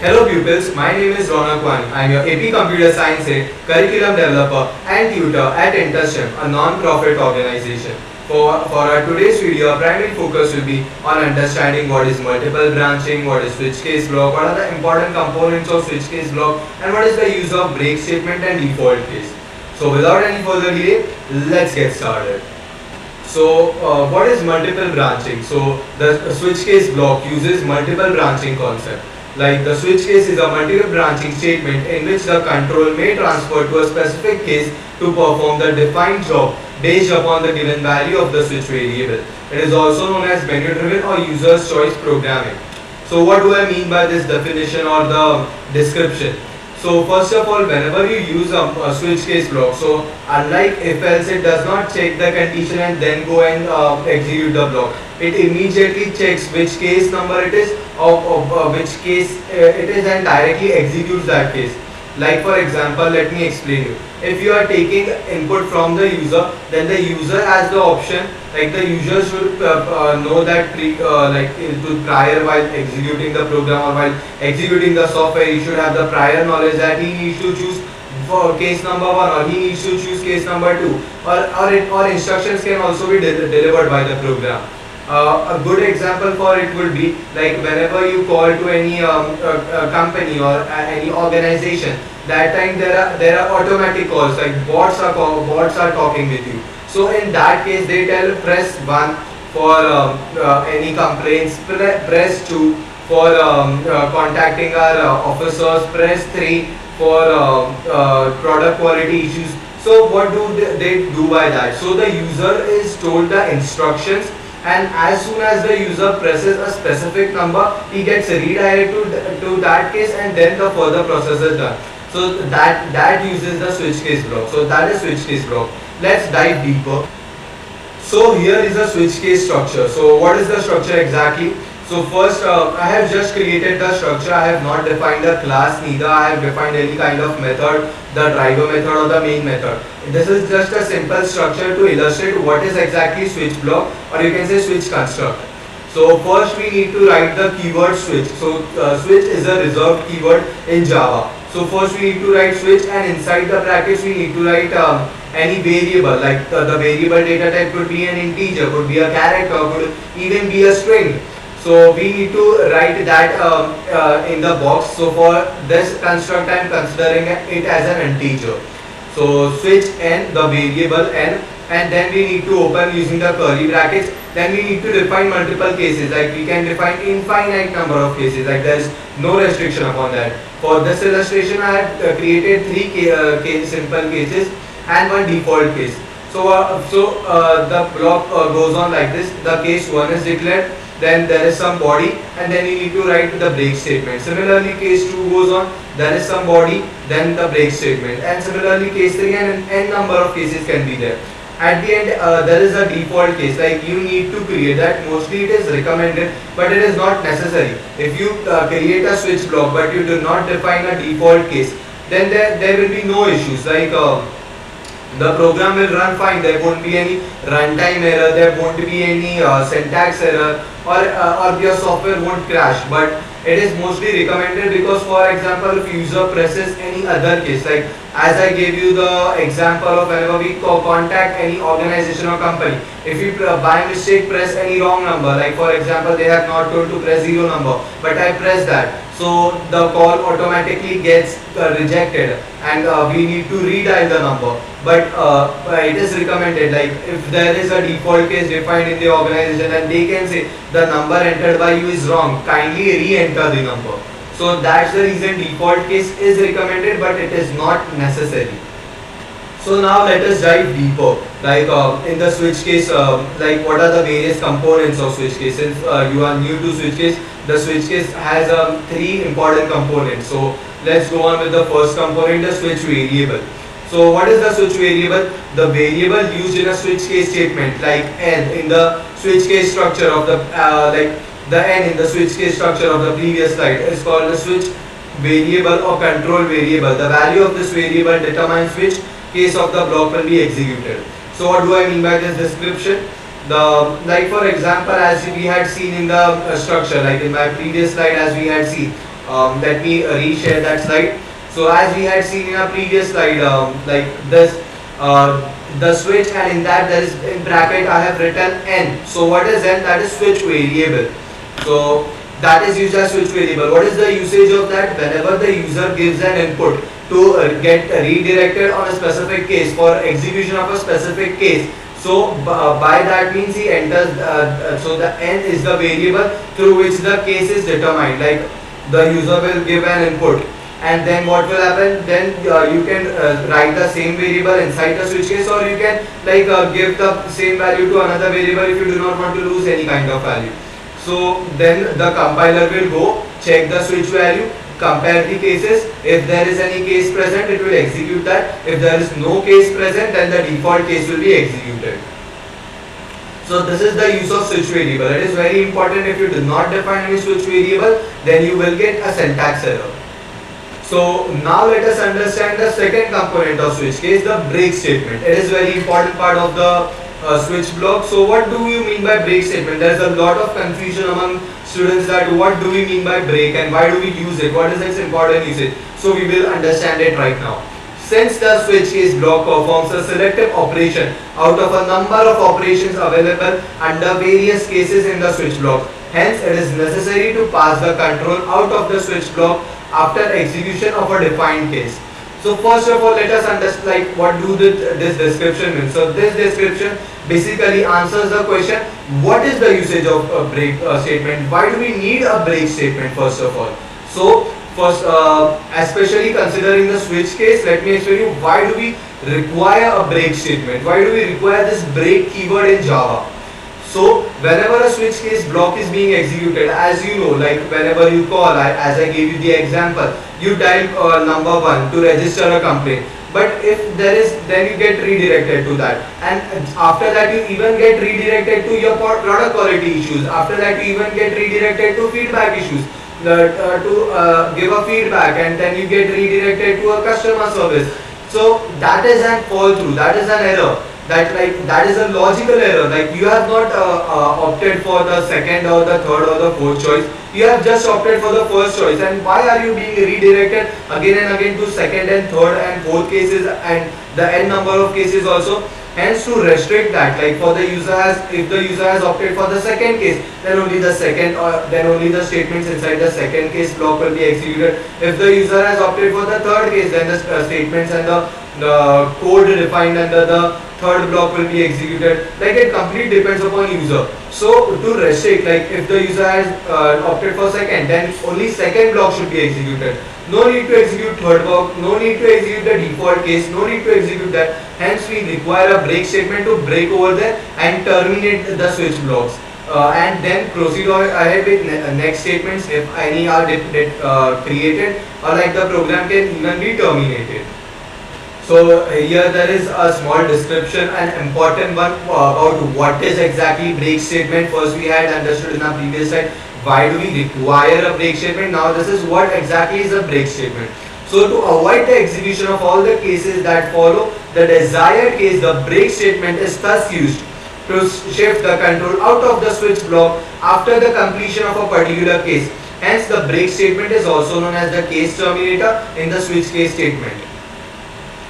Hello pupils, my name is Ronak Wani. I am your AP Computer Science Head, Curriculum Developer and Tutor at InterSTEM, a non-profit organization. For our today's video, our primary focus will be on understanding what is multiple branching, what is switch case block, what are the important components of switch case block, and what is the use of break statement and default case. So without any further delay, let's get started. So what is multiple branching? So the switch case block uses multiple branching concept. Like the switch case is a multiple branching statement in which the control may transfer to a specific case to perform the defined job based upon the given value of the switch variable. It is also known as menu driven or user's choice programming. So what do I mean by this definition or the description? So first of all, whenever you use a switch case block, so unlike if else, it does not check the condition and then go and execute the block. It immediately checks which case number it is or which case it is and directly executes that case. Like for example, let me explain you. If you are taking input from the user, then the user has the option, like the user should know that prior while executing the program or while executing the software, he should have the prior knowledge that he needs to choose for case number 1 or he needs to choose case number 2, or instructions can also be delivered by the program. A good example for it would be like whenever you call to any company or any organization, that time there are automatic calls, like bots are talking with you. So in that case, they tell press 1 for any complaints, press 2 for contacting our officers, press 3 for product quality issues. So what do they do by that? So the user is told the instructions, and as soon as the user presses a specific number, he gets redirected to that case, and then the further process is done. So that uses the switch case block. So that is switch case block. Let's dive deeper. So here is the switch case structure. So what is the structure exactly? So first, I have just created the structure. I have not defined the class, neither I have defined any kind of method, the driver method or the main method. This is just a simple structure to illustrate what is exactly switch block, or you can say switch construct. So first we need to write the keyword switch. So switch is a reserved keyword in Java. So first we need to write switch, and inside the brackets we need to write any variable, like the variable data type could be an integer, could be a character, could even be a string. So we need to write that in the box. So for this construct I am considering it as an integer. So switch n, the variable n, and then we need to open using the curly brackets. Then we need to define multiple cases, like we can define infinite number of cases, like there is no restriction upon that. For this illustration I have created 3 simple cases and 1 default case. So the block goes on like this. The case 1 is declared, then there is some body, and then you need to write the break statement. Similarly, case 2 goes on, there is some body, then the break statement, and similarly case 3 and n number of cases can be there. At the end, there is a default case, like you need to create that. Mostly it is recommended, but it is not necessary. If you create a switch block but you do not define a default case, then there will be no issues, like the program will run fine. There won't be any runtime error, there won't be any syntax error, or your software won't crash. But it is mostly recommended because, for example, if user presses any other case, like as I gave you the example of whenever we contact any organization or company, if you by mistake press any wrong number, like for example they have not told to press 0 number, but I press that, so the call automatically gets rejected, and we need to redial the number. But it is recommended, like if there is a default case defined in the organization and they can say the number entered by you is wrong, kindly re-enter the number. So that's the reason default case is recommended, but it is not necessary. So now let us dive deeper, like in the switch case, like what are the various components of switch case. Since you are new to switch case, the switch case has 3 important components. So let's go on with the first component, the switch variable. So what is the switch variable? The variable used in a switch case statement, like n in the switch case structure of the like the n in the switch case structure of the previous slide is called the switch variable or control variable. The value of this variable determines which case of the block will be executed. So what do I mean by this description? Like for example, as we had seen in the structure, like in my previous slide, as we had seen, Let me reshare that slide. So as we had seen in our previous slide, like this, the switch, and in that there is in bracket I have written n. So what is n? That is switch variable. So that is used as switch variable. What is the usage of that? Whenever the user gives an input to get redirected on a specific case for execution of a specific case. So by that means he enters. So the n is the variable through which the case is determined. Like the user will give an input, and then what will happen? Then you can write the same variable inside the switch case, or you can like give the same value to another variable if you do not want to lose any kind of value. So then the compiler will go check the switch value, compare the cases. If there is any case present, it will execute that. If there is no case present, then the default case will be executed. So this is the use of switch variable. It is very important. If you do not define any switch variable, then you will get a syntax error. So now let us understand the second component of switch case, the break statement. It is very important part of the switch block. So what do you mean by break statement? There is a lot of confusion among students that what do we mean by break and why do we use it? What is its important usage? So we will understand it right now. Since the switch case block performs a selective operation out of a number of operations available under various cases in the switch block, hence it is necessary to pass the control out of the switch block after execution of a defined case. So first of all, let us understand like what do this description mean. So this description basically answers the question, what is the usage of a break statement? Why do we need a break statement first of all? So first, especially considering the switch case, let me explain you why do we require a break statement? Why do we require this break keyword in Java? So whenever a switch case block is being executed, as you know, like whenever you call, as I gave you the example, you type number 1 to register a complaint. But if there is, then you get redirected to that, and after that you even get redirected to your product quality issues. After that you even get redirected to feedback issues. To give a feedback, and then you get redirected to a customer service. So that is an fall through, that is an error, that is a logical error. Like you have not opted for the second or the third or the fourth choice, you have just opted for the first choice. And why are you being redirected again and again to second and third and fourth cases and the n number of cases also? Hence, to restrict that, like for the user has, if the user has opted for the second case, then only the second, or then only the statements inside the second case block will be executed. If the user has opted for the third case, then the statements and the code defined under the third block will be executed. Like it completely depends upon user. So to restrict, like if the user has opted for second, then only second block should be executed. No need to execute third block, no need to execute the default case, no need to execute that. Hence we require a break statement to break over there and terminate the switch blocks. And then proceed ahead with next statements if any are created, or like the program can even be terminated. So here there is a small description, an important one about what is exactly break statement. First we had understood in our previous slide why do we require a break statement. Now this is what exactly is a break statement. So to avoid the execution of all the cases that follow the desired case, the break statement is thus used to shift the control out of the switch block after the completion of a particular case. Hence the break statement is also known as the case terminator in the switch case statement.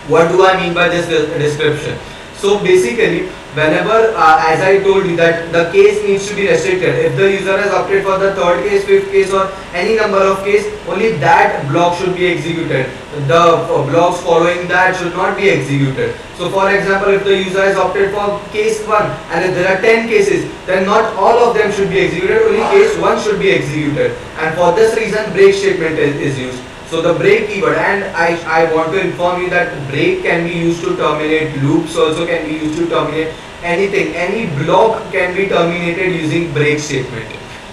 What do I mean by this description? So basically, whenever, as I told you, that the case needs to be restricted. If the user has opted for the third case, fifth case, or any number of case, only that block should be executed. The blocks following that should not be executed. So for example, if the user has opted for case 1 and if there are 10 cases, then not all of them should be executed, only case 1 should be executed. And for this reason, break statement is used. So the break keyword, and I want to inform you that break can be used to terminate loops, also can be used to terminate anything. Any block can be terminated using break statement.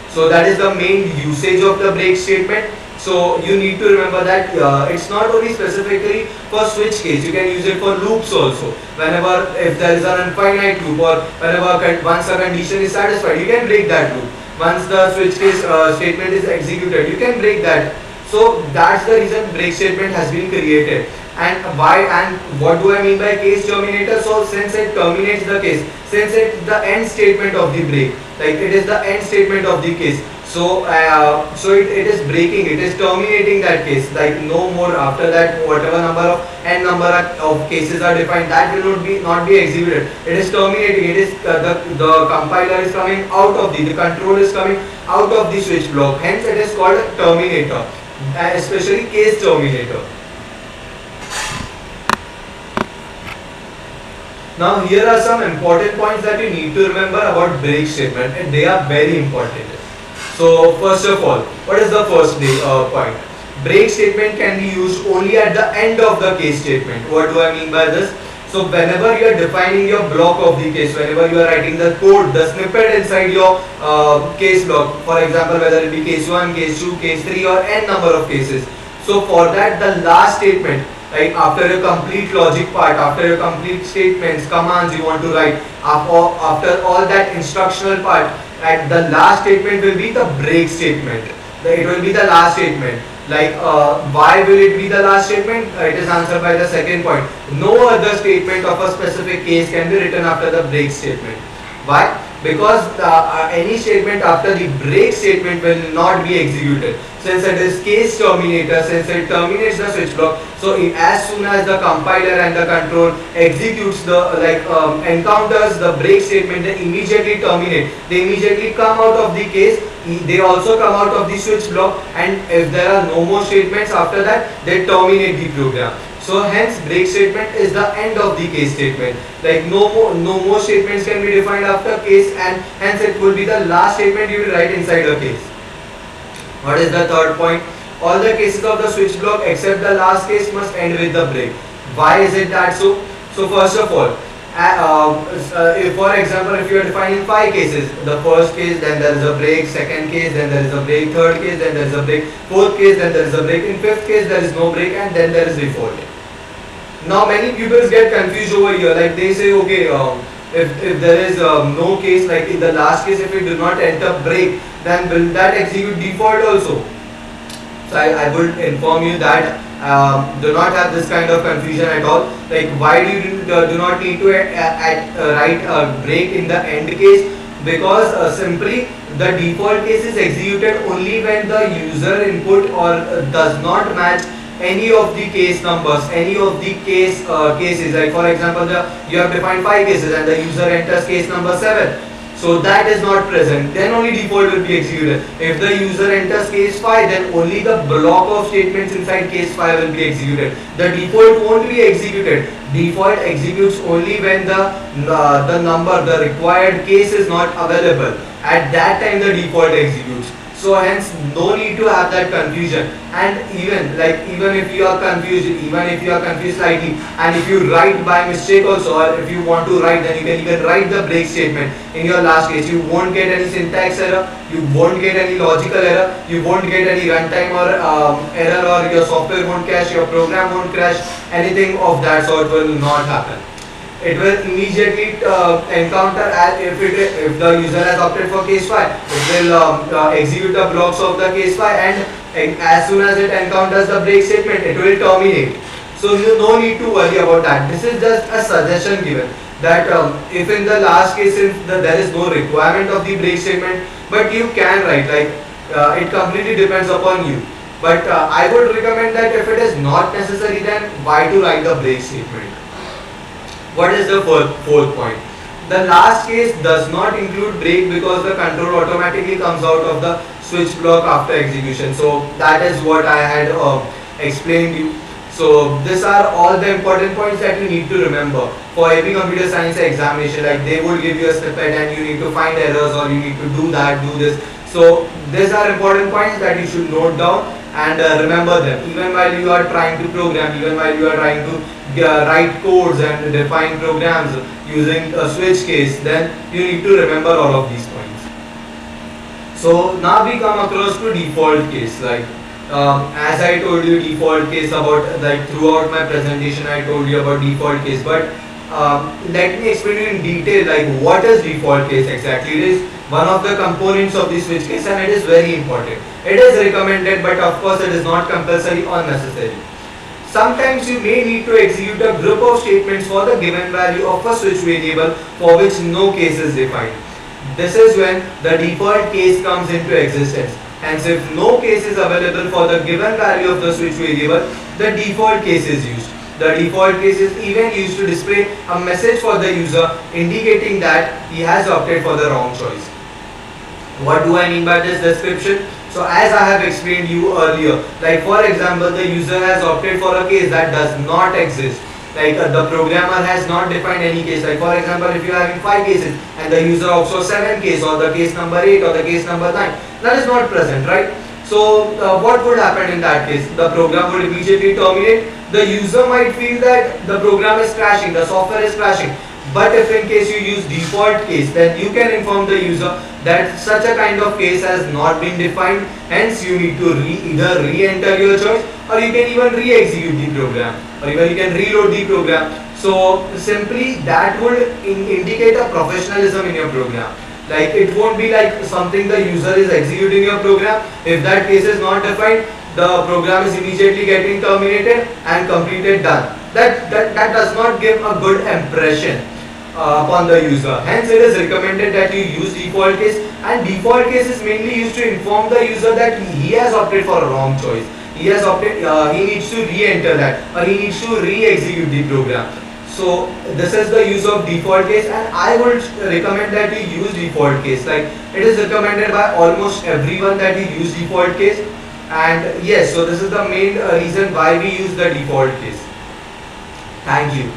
So that is the main usage of the break statement. So you need to remember that it's not only specifically for switch case, you can use it for loops also. Whenever, if there is an infinite loop, or whenever once a condition is satisfied, you can break that loop. Once the switch case statement is executed, you can break that. So that's the reason break statement has been created. And why and what do I mean by case terminator? So since it terminates the case, since it's the end statement of the break, like it is the end statement of the case, So it is breaking, it is terminating that case. Like no more after that, whatever number of n number of cases are defined, that will not be executed. It is terminating. It is the compiler is coming out of the control is coming out of the switch block. Hence, it is called a terminator, especially case terminator. Now here are some important points that you need to remember about break statement, and they are very important. So first of all, what is the first point? Break statement can be used only at the end of the case statement. What do I mean by this? So whenever you are defining your block of the case, whenever you are writing the code, the snippet inside your case block, for example, whether it be case 1, case 2, case 3 or n number of cases. So for that, the last statement, like after your complete logic part, after your complete statements, commands you want to write, after all that instructional part, at the last statement will be the break statement. It will be the last statement. Like why will it be the last statement? It is answered by the second point. No other statement of a specific case can be written after the break statement. Why? Because any statement after the break statement will not be executed. Since it is case terminator, since it terminates the switch block, so as soon as the compiler and the control executes the encounters the break statement, they immediately terminate. They immediately come out of the case. They also come out of the switch block, and if there are no more statements after that, they terminate the program. So hence break statement is the end of the case statement. Like no more statements can be defined after case, and hence it will be the last statement you will write inside a case. What is the third point? All the cases of the switch block except the last case must end with the break. Why is it that so? So first of all, if for example if you are defining 5 cases, the first case, then there is a break, second case, then there is a break, third case, then there is a break, fourth case, then there is a break, in fifth case there is no break, and then there is default. Now many pupils get confused over here, like they say, okay, if there is no case, like in the last case if we do not enter break, then will that execute default also? So I would inform you that do not have this kind of confusion at all. Like why do not need to write a break in the end case? Because simply the default case is executed only when the user input or does not match any of the case numbers, any of the cases. Like for example, you have defined 5 cases and the user enters case number 7. So that is not present, then only default will be executed. If the user enters case 5, then only the block of statements inside case 5 will be executed. The default won't be executed. Default executes only when the required case is not available. At that time the default executes. So hence no need to have that confusion. And even if you are confused slightly, and if you write by mistake also, or if you want to write, then you can even write the break statement in your last case. You won't get any syntax error, you won't get any logical error, you won't get any runtime or error, or your software won't crash, your program won't crash, anything of that sort will not happen. It will immediately encounter, as if the user has opted for case 5, it will execute the blocks of the case 5, and as soon as it encounters the break statement, it will terminate. So you no need to worry about that. This is just a suggestion given that if in the last case there is no requirement of the break statement, but you can write, like it completely depends upon you. But I would recommend that if it is not necessary, then why to write the break statement? What is the fourth point? The last case does not include break because the control automatically comes out of the switch block after execution. So that is what I had explained you. So these are all the important points that you need to remember for AP Computer Science examination. Like they would give you a snippet and you need to find errors, or you need to do that, do this. So these are important points that you should note down and remember them. Even while you are trying to program, even while you are trying to write codes and define programs using a switch case, then you need to remember all of these points. So now we come across to default case. Like as I told you default case about, like throughout my presentation I told you about default case, but let me explain you in detail like what is default case exactly. It is one of the components of the switch case and it is very important. It is recommended, but of course it is not compulsory or necessary. Sometimes you may need to execute a group of statements for the given value of a switch variable for which no case is defined. This is when the default case comes into existence. Hence, if no case is available for the given value of the switch variable, the default case is used. The default case is even used to display a message for the user indicating that he has opted for the wrong choice. What do I mean by this description? So as I have explained you earlier, like for example, the user has opted for a case that does not exist. Like the programmer has not defined any case. Like for example, if you are having 5 cases and the user opts for 7 case or the case number 8 or the case number 9, that is not present, right? So what would happen in that case? The program would immediately terminate. The user might feel that the program is crashing, the software is crashing. But if in case you use default case, then you can inform the user that such a kind of case has not been defined. Hence, you need to either re-enter your choice, or you can even re-execute the program, or even you can reload the program. So simply that would indicate a professionalism in your program. Like it won't be like something the user is executing your program. If that case is not defined, the program is immediately getting terminated and completed done. That does not give a good impression upon the user. Hence, it is recommended that you use default case, and default case is mainly used to inform the user that he has opted for a wrong choice. He has opted. He needs to re-enter that, or he needs to re-execute the program. So this is the use of default case, and I would recommend that you use default case. Like it is recommended by almost everyone that you use default case. And yes, so this is the main reason why we use the default case. Thank you.